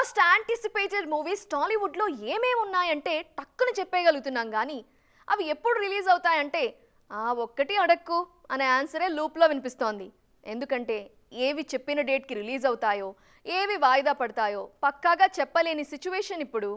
Most anticipated movies Tollywood లో ఏమేమి ఉన్నాయంటే టక్కున చెప్పేయగలుగుతున్నాం కానీ అవి ఎప్పుడు రిలీజ్ అవుతాయంటే ఒక్కటి అడక్కు అనే ఆన్సరే లూప్ లో వినిపిస్తోంది. ఎందుకంటే ఏవి చెప్పిన డేట్ కి రిలీజ్ అవుతాయో ఏవి వాయిదా పడతాయో పక్కాగా చెప్పలేని సిచ్యువేషన్ ఇప్పుడు.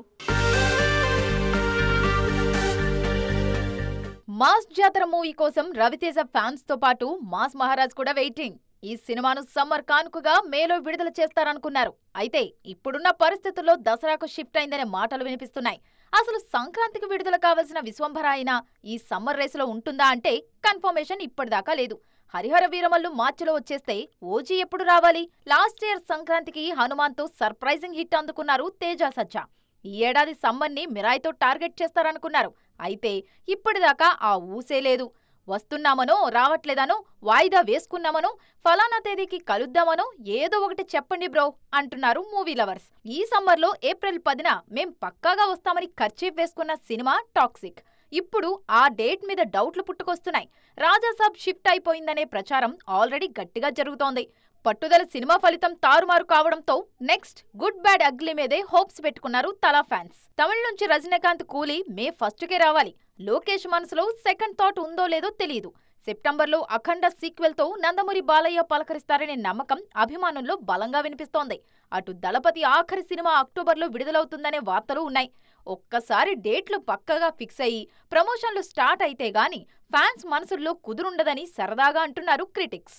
మాస్ జాతర మూవీ కోసం రవితేజ ఫ్యాన్స్ తో పాటు మాస్ మహారాజ్ కూడా వెయిటింగ్. ఈ సినిమాను సమ్మర్ కానుకగా మేలో విడుదల చేస్తారనుకున్నారు. అయితే ఇప్పుడున్న పరిస్థితుల్లో దసరాకు షిఫ్ట్ అయిందనే మాటలు వినిపిస్తున్నాయి. అసలు సంక్రాంతికి విడుదల కావాల్సిన విశ్వంభర అయినా ఈ సమ్మర్ రేసులో ఉంటుందా అంటే కన్ఫర్మేషన్ ఇప్పటిదాకా లేదు. హరిహర వీరమల్లు మార్చిలో వచ్చేస్తే ఓజీ ఎప్పుడు రావాలి? లాస్ట్ ఇయర్ సంక్రాంతికి హనుమాన్ తో సర్ప్రైజింగ్ హిట్ అందుకున్నారు తేజ సజ్జా. ఈ ఏడాది సమ్మర్ని మిరాయితో టార్గెట్ చేస్తారనుకున్నారు. అయితే ఇప్పటిదాకా ఆ ఊసే లేదు. వస్తున్నామనో రావట్లేదనో వాయిదా వేసుకున్నామనో ఫలానా తేదీకి కలుద్దామనో ఏదో ఒకటి చెప్పండి బ్రో అంటున్నారు మూవీ లవర్స్. ఈ సమ్మర్లో ఏప్రిల్ 10న మేం పక్కాగా వస్తామని కర్చీఫ్ వేసుకున్న సినిమా టాక్సిక్. ఇప్పుడు ఆ డేట్ మీద డౌట్లు పుట్టుకొస్తున్నాయి. రాజాసాబ్ షిఫ్ట్ అయిపోయిందనే ప్రచారం ఆల్రెడీ గట్టిగా జరుగుతోంది. పట్టుదల సినిమా ఫలితం తారుమారు కావడంతో నెక్స్ట్ గుడ్ బ్యాడ్ అగ్లీ మీదే హోప్స్ పెట్టుకున్నారు తలా ఫ్యాన్స్. తమిళ నుంచి రజనీకాంత్ కూలీ మే 1కే రావాలి. లోకేష్ మనసులో సెకండ్ థాట్ ఉందో లేదో తెలియదు. సెప్టెంబర్లో అఖండ సీక్వెల్ తో నందమూరి బాలయ్య పలకరిస్తారనే నమ్మకం అభిమానుల్లో బలంగా వినిపిస్తోంది. అటు దళపతి ఆఖరి సినిమా అక్టోబర్లో విడుదలవుతుందనే వార్తలు ఉన్నాయి. ఒక్కసారి డేట్లు పక్కగా ఫిక్స్ అయ్యి ప్రమోషన్లు స్టార్ట్ అయితే గాని ఫ్యాన్స్ మనసుల్లో కుదురుండదని సరదాగా అంటున్నారు క్రిటిక్స్.